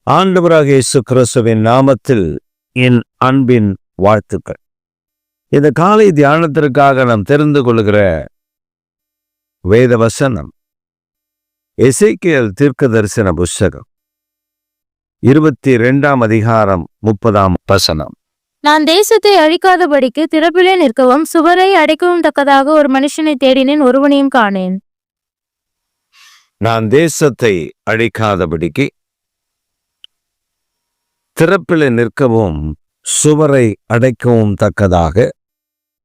ஆண்டவராக இயேசு கிறிஸ்துவின் நாமத்தில் என் அன்பின் வாழ்த்துக்கள். இந்த காலை தியானத்திற்காக நாம் தெரிந்து கொள்கிற வேத வசனம் எசேக்கியேல் தீர்க்க தரிசன புஸ்தகம் 22 அதிகாரம் 30 வசனம். நான் தேசத்தை அழிக்காதபடிக்கு திறப்பிலே நிற்கவும் சுவரை அடைக்கவும் தக்கதாக ஒரு மனுஷனை தேடினேன், ஒருவனையும் காணேன். நான் தேசத்தை அழிக்காதபடிக்கு திறப்பில் நிற்கவும் சுவரை அடைக்கவும் தக்கதாக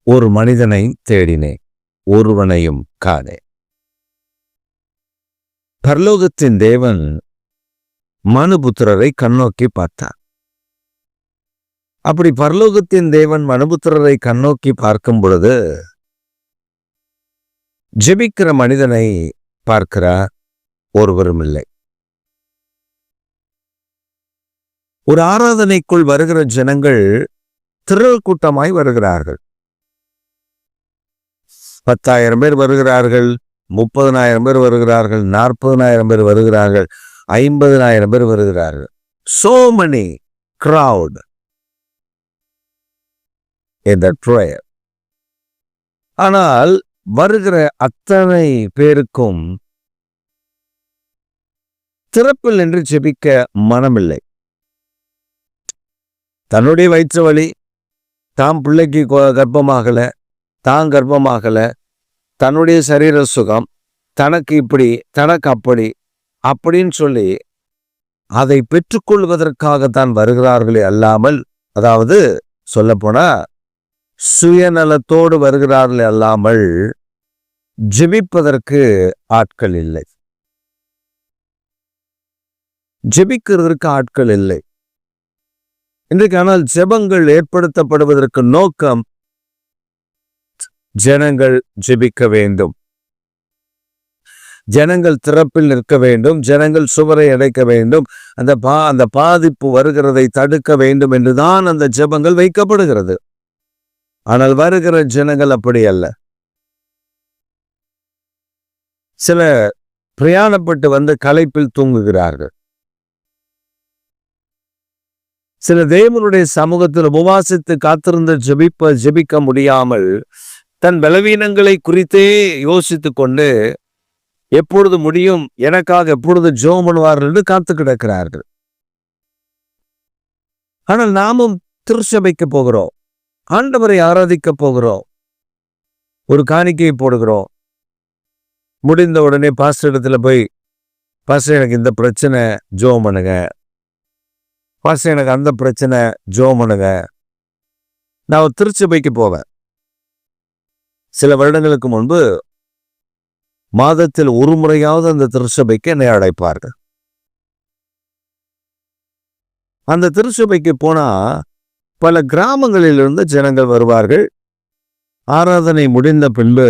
ஒரு மனிதனை தேடினேன், ஒருவனையும் காணேன். பரலோகத்தின் தேவன் மனுபுத்திரரை கண்ணோக்கி பார்த்தார். அப்படி பரலோகத்தின் தேவன் மனுபுத்திரரை கண்ணோக்கி பார்க்கும் பொழுது ஜெபிக்கிற மனிதனை பார்க்கிறார், ஒருவரும் இல்லை. ஒரு ஆராதனைக்குள் வருகிற ஜனங்கள் திரள் கூட்டமாய் வருகிறார்கள். 10,000 பேர் வருகிறார்கள், 30,000 பேர் வருகிறார்கள், 40,000 பேர் வருகிறார்கள், 50,000 பேர் வருகிறார்கள். So many crowd in that prayer. ஆனால் வருகிற அத்தனை பேருக்கும் திறப்பில் நின்று ஜெபிக்க மனமில்லை. தன்னுடைய வயிற்று வலி, தாம் பிள்ளைக்கு கர்ப்பமாகல, தான் கர்ப்பமாகல, தன்னுடைய சரீர சுகம், தனக்கு இப்படி தனக்கு அப்படி அப்படின்னு சொல்லி அதை பெற்றுக்கொள்வதற்காகத்தான் வருகிறார்களே அல்லாமல், அதாவது சொல்ல போனா சுயநலத்தோடு வருகிறார்களே அல்லாமல் ஜெபிப்பதற்கு ஆட்கள் இல்லை, ஜெபிக்கிறதற்கு ஆட்கள் இல்லை. இன்றைக்கு ஆனால் ஜெபங்கள் ஏற்படுத்தப்படுவதற்கு நோக்கம் ஜனங்கள் ஜெபிக்க வேண்டும், ஜனங்கள் திறப்பில் நிற்க வேண்டும், ஜனங்கள் சுவரை அடைக்க வேண்டும், அந்த பாதிப்பு வருகிறதை தடுக்க வேண்டும் என்றுதான் அந்த ஜெபங்கள் வைக்கப்படுகிறது. ஆனால் வருகிற ஜனங்கள் அப்படி அல்ல. சில பிரயாணப்பட்டு வந்து களைப்பில் தூங்குகிறார்கள். சில தேவனுடைய சமூகத்தில் உபவாசித்து காத்திருந்து ஜெபிக்க முடியாமல் தன் பலவீனங்களை குறித்தே யோசித்து கொண்டு எப்பொழுது முடியும், எனக்காக எப்பொழுது ஜெபம் பண்ணுவார்கள் என்று காத்து கிடக்கிறார்கள். ஆனால் நாமும் திருச்சபைக்கு போகிறோம், ஆண்டவரை ஆராதிக்க போகிறோம், ஒரு காணிக்கையை போடுகிறோம். முடிந்த உடனே பாஸ்டர் இடத்துல போய், பாஸ்டர் எனக்கு இந்த பிரச்சனை ஜெபம் பண்ணுங்க, பாஸ்டர் எனக்கு அந்த பிரச்சனை ஜெபம் பண்ணுங்க. நான் திருச்சபைக்கு போவேன். சில வருடங்களுக்கு முன்பு மாதத்தில் ஒரு முறையாவது அந்த திருச்சபைக்கு என்னை அழைப்பார்கள். அந்த திருச்சபைக்கு போனா பல கிராமங்களிலிருந்து ஜனங்கள் வருவார்கள். ஆராதனை முடிந்த பின்பு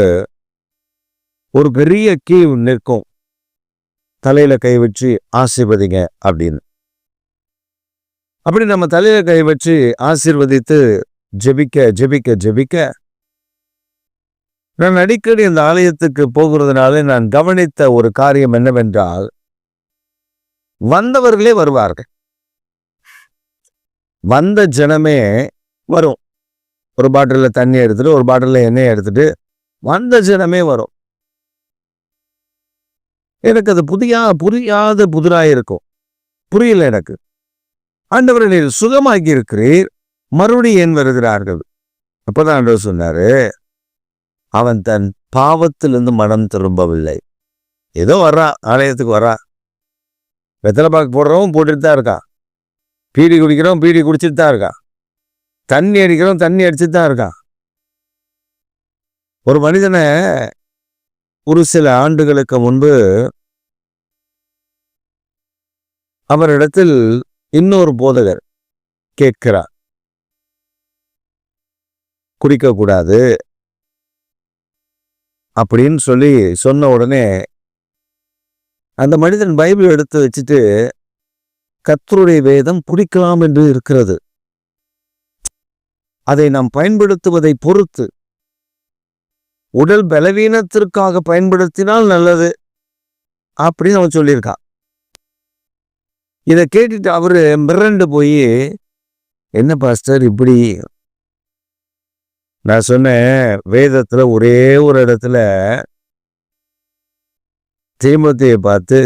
ஒரு பெரிய கீ நிற்கும், தலையில கை வச்சு ஆசீர்வதிங்க அப்படின்னு. அப்படி நம்ம தலையில கை வச்சு ஆசீர்வதித்து ஜெபிக்க ஜெபிக்க ஜெபிக்க நான் அடிக்கடி இந்த ஆலயத்துக்கு போகிறதுனால நான் கவனித்த ஒரு காரியம் என்னவென்றால், வந்தவர்களே வருவார்கள், வந்த ஜனமே வரும். ஒரு பாட்டில தண்ணி எடுத்துட்டு, ஒரு பாட்டில எண்ணெய் எடுத்துட்டு வந்த ஜனமே வரும். எனக்கு அது புரியாத புதிராயிருக்கும், புரியல எனக்கு. ஆண்டவரை நீர் சுகமாக்கி இருக்கிறீர், மறுபடியும் ஏன் வருகிறார்கள்? அப்பதான் ஆண்டவர் சொன்னாரு, அவன் தன் பாவத்திலிருந்து மனம் திரும்பவில்லை. ஏதோ வர்றான், ஆலயத்துக்கு வர்றான், வெத்தலை பாக்கு போடுறவன் போட்டுட்டு தான் இருக்கான், பீடி குடிக்கிறவன் பீடி குடிச்சிட்டு தான் இருக்கான், தண்ணி அடிக்கிறவன் தண்ணி அடிச்சுட்டு தான் இருக்கான். ஒரு மனிதனை ஒரு சில ஆண்டுகளுக்கு முன்பு அவரிடத்தில் இன்னொரு போதகர் கேட்கிறார், குடிக்கக்கூடாது அப்படின்னு சொல்லி சொன்ன உடனே அந்த மனிதன் பைபிள் எடுத்து வச்சுட்டு, கர்த்தருடைய வேதம் குடிக்கலாம் என்று இருக்கிறது, அதை நாம் பயன்படுத்துவதை பொறுத்து, உடல் பலவீனத்திற்காக பயன்படுத்தினால் நல்லது அப்படின்னு அவன் சொல்லியிருக்கான். இதை கேட்டுட்டு அவரு மிரண்டு போய், என்ன பாஸ்டர் இப்படி? நான் சொன்னேன், வேதத்துல ஒரே ஒரு இடத்துல தீமோத்தேயை பார்த்து,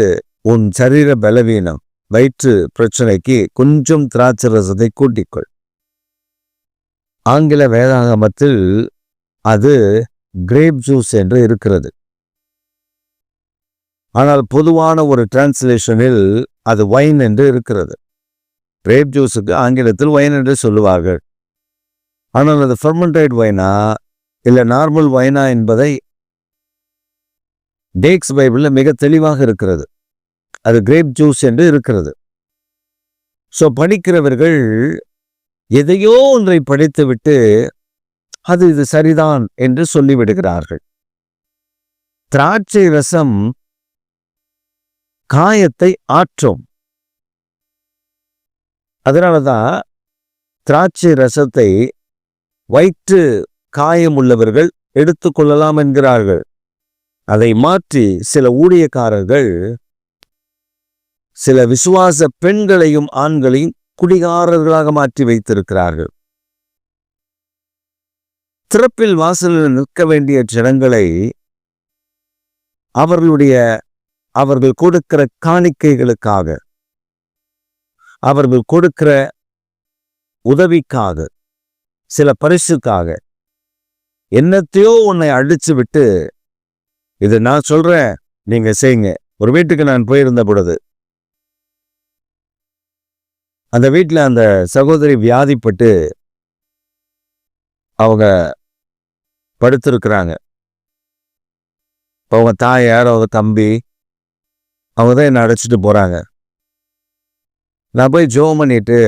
உன் சரீர பலவீனம், வயிற்று பிரச்சனைக்கு கொஞ்சம் திராட்சை ரசத்தை கூட்டிக்கொள். ஆங்கில வேதாகமத்தில் அது கிரேப் ஜூஸ் என்று இருக்கிறது. ஆனால் பொதுவான ஒரு டிரான்ஸ்லேஷனில் அது வைன் என்று இருக்கிறது. கிரேப் ஜூஸுக்கு ஆங்கிலத்தில் வைன் என்று சொல்லுவார்கள். ஆனால் அது ஃபெர்மெண்டட் வைனா இல்லை நார்மல் வைனா என்பதை டேக்ஸ் பைபிளில் மிக தெளிவாக இருக்கிறது. அது கிரேப் ஜூஸ் என்று இருக்கிறது. ஸோ படிக்கிறவர்கள் எதையோ ஒன்றை படித்துவிட்டு அது இது சரிதான் என்று சொல்லிவிடுகிறார்கள். திராட்சை ரசம் காயத்தை ஆற்றும். அதனாலதான் திராட்சை ரசத்தை வயிற்று காயம் உள்ளவர்கள் எடுத்துக்கொள்ளலாம் என்கிறார்கள். அதை மாற்றி சில ஊழியக்காரர்கள் சில விசுவாச பெண்களையும் ஆண்களையும் குடிகாரர்களாக மாற்றி வைத்திருக்கிறார்கள். திறப்பில் வாசலில் நிற்க வேண்டிய ஜனங்களை அவர்கள் கொடுக்கிற காணிக்கைகளுக்காக, அவர்கள் கொடுக்கிற உதவிக்காக, சில பரிசுக்காக என்னத்தையோ உன்னை அடிச்சு விட்டு, இது நான் சொல்றேன் நீங்க செய்யுங்க. ஒரு வீட்டுக்கு நான் போயிருந்த பொழுது அந்த வீட்டில் அந்த சகோதரி வியாதிப்பட்டு அவங்க படுத்திருக்கிறாங்க. அவங்க தாயார், அவங்க தம்பி, அவங்க தான் என்னை அழைச்சிட்டு போறாங்க. நான் போய் ஜெபம் பண்ணிட்டு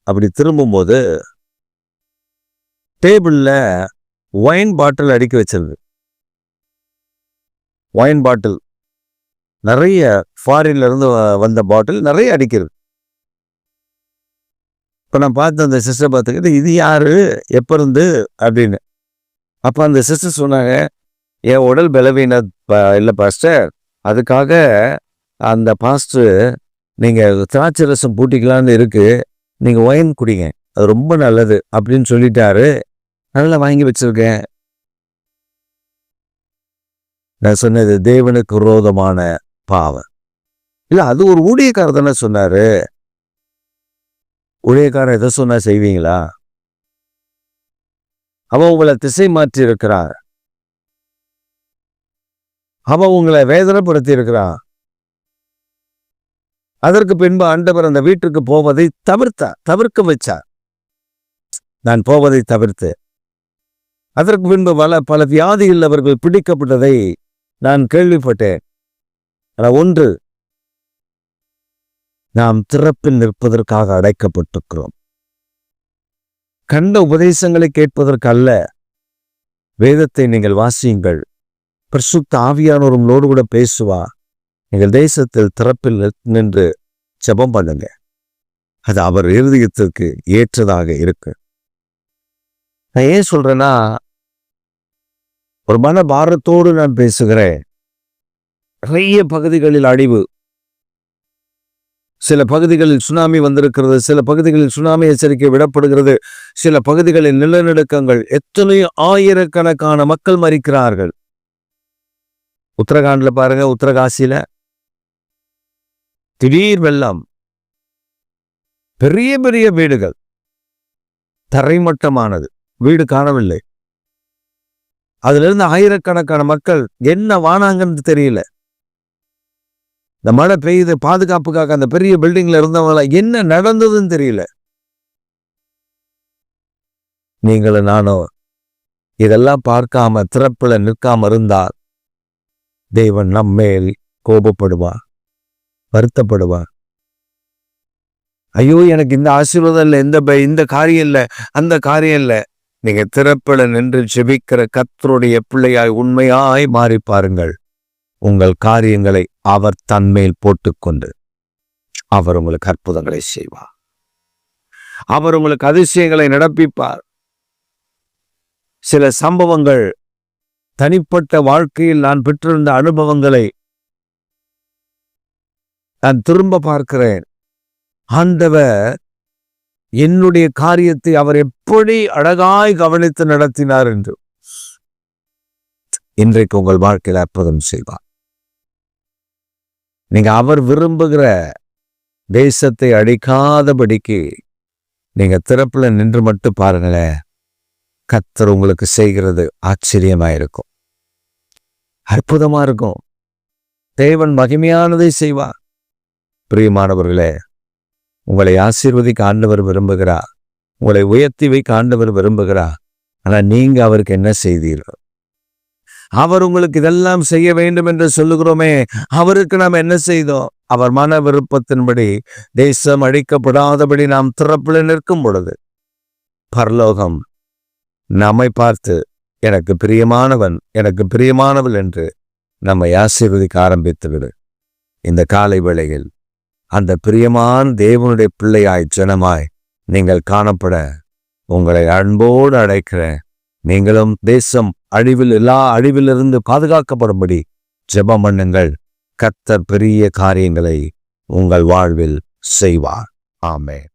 அப்படி திரும்பும்போது டேபிள்ல ஒயின் பாட்டில் அடுக்கி வச்சிருக்கு. ஒயின் பாட்டில் நிறைய ஃபாரின்ல இருந்து வந்த பாட்டில் நிறைய அடிக்கிறது. இப்போ நான் பார்த்து அந்த சிஸ்டர் பார்த்துக்கிட்டு, இது யாரு, எப்போ இருந்து அப்படின்னு. அப்போ அந்த சிஸ்டர் சொன்னாங்க, என் உடல் பலவீன இல்லை பாஸ்டர், அதுக்காக அந்த பாஸ்டர் நீங்கள் திராட்சை ரசம் பூட்டிக்கலான்னு இருக்கு, நீங்கள் ஒயின் குடிங்க, அது ரொம்ப நல்லது அப்படின்னு சொல்லிட்டாரு. நல்லா வாங்கி வச்சிருக்கேன். நான் சொன்னது தேவனுக்கு விரோதமான பாவம் இல்லை. அது ஒரு ஊழியக்காரர் தானே சொன்னாரு. ஊழியக்காரர் எதை சொன்னா செய்வீங்களா? அவன் உங்களை திசை மாற்றி இருக்கிறான். அவன் உங்களை வேதனைப்படுத்தி இருக்கிறான். அதற்கு பின்பு ஆண்டவர் அந்த வீட்டுக்கு போவதை தவிர்க்க வச்சார். நான் போவதை தவிர்த்து, அதற்கு பின்பு பல வியாதிகள் அவர்கள் பிடிக்கப்பட்டதை நான் கேள்விப்பட்டேன். ஒன்று, நாம் திறப்பில் நிற்பதற்காக அடைக்கப்பட்டிருக்கிறோம். கண்ட உபதேசங்களை கேட்பதற்கு அல்ல. வேதத்தை நீங்கள் வாசியுங்கள். பரிசுத்த ஆவியானவர் உங்களோடு கூட பேசுவா. எங்கள் தேசத்தில் திறப்பில் நின்று ஜெபம் பண்ணுங்க. அது அவர் இருதயத்திற்கு ஏற்றதாக இருக்கு. நான் ஏன் சொல்றேன்னா, ஒரு மன பாரத்தோடு நான் பேசுகிறேன். நிறைய பகுதிகளில் அழிவு. சில பகுதிகளில் சுனாமி வந்திருக்கிறது, சில பகுதிகளில் சுனாமி எச்சரிக்கை விடப்படுகிறது, சில பகுதிகளில் நிலநடுக்கங்கள், எத்தனையோ ஆயிரக்கணக்கான மக்கள் மரிக்கிறார்கள். உத்தரகாண்ட்ல பாருங்க, உத்தரகாசியில திடீர் வெள்ளம், பெரிய பெரிய வீடுகள் தரைமட்டமானது, வீடு காணவில்லை. அதுல இருந்து ஆயிரக்கணக்கான மக்கள் என்ன வானாங்கன்னு தெரியல. இந்த மழை பெய்யுது, பாதுகாப்புக்காக அந்த பெரிய பில்டிங்ல இருந்தவங்கள என்ன நடந்ததுன்னு தெரியல. நீங்களும் நானும் இதெல்லாம் பார்க்காம திறப்புல நிற்காம இருந்தால் தேவன் நம்மேல் கோபப்படுவார், வருத்தப்படுவார். ஐயோ, எனக்கு இந்த ஆசீர்வாதம் இல்லை, இந்த காரியம் இல்லை, அந்த காரியம் இல்லை. நீங்க திறப்புல நின்று ஜெபிக்கிற கர்த்தருடைய பிள்ளையாய் உண்மையாய் மாறி பாருங்கள். உங்கள் காரியங்களை அவர் தன்மேல் போட்டுக்கொண்டு அவர் உங்களுக்கு அற்புதங்களை செய்வார். அவர் உங்களுக்கு அதிசயங்களை நடப்பிப்பார். சில சம்பவங்கள், தனிப்பட்ட வாழ்க்கையில் நான் பெற்றிருந்த அனுபவங்களை நான் திரும்ப பார்க்கிறேன், ஆண்டவர் என்னுடைய காரியத்தை அவர் எப்படி அழகாய் கவனித்து நடத்தினார் என்று. இன்றைக்கு உங்கள் வாழ்க்கையில் அற்புதம் செய்வார். நீங்க அவர் விரும்புகிற தேசத்தை அழிக்காதபடிக்கு நீங்க திறப்புல நின்று மட்டும் பாருங்களேன், கர்த்தர் உங்களுக்கு செய்கிறது ஆச்சரியமா இருக்கும், அற்புதமா இருக்கும். தேவன் மகிமையானதை செய்வார். பிரியமானவர்களே, உங்களை ஆசீர்வதிக்க ஆண்டவர் விரும்புகிறார், உங்களை உயர்த்தி வைக்க ஆண்டவர் விரும்புகிறார். ஆனா நீங்க அவருக்கு என்ன செய்தீர்கள்? அவர் உங்களுக்கு இதெல்லாம் செய்ய வேண்டும் என்று சொல்லுகிறோமே, அவருக்கு நாம் என்ன செய்தோம்? அவர் மன விருப்பத்தின்படி தேசம் அழிக்கப்படாதபடி நாம் திறப்பில் நிற்கும் பொழுது பரலோகம் நம்மை பார்த்து எனக்கு பிரியமானவன், எனக்கு பிரியமானவள் என்று நம்மை ஆசீர்வதிக்க ஆரம்பித்து விடு. இந்த காலை வேளையில் அந்த பிரியமான தேவனுடைய பிள்ளையாய் ஜனமாய் நீங்கள் காணப்பட உங்களை அன்போடு அழைக்கிறேன். நீங்களும் தேசம் எல்லா அழிவிலிருந்து பாதுகாக்கப்படும்படி ஜெபம் பண்ணுங்கள். கர்த்தர் பெரிய காரியங்களை உங்கள் வாழ்வில் செய்வார். ஆமென்.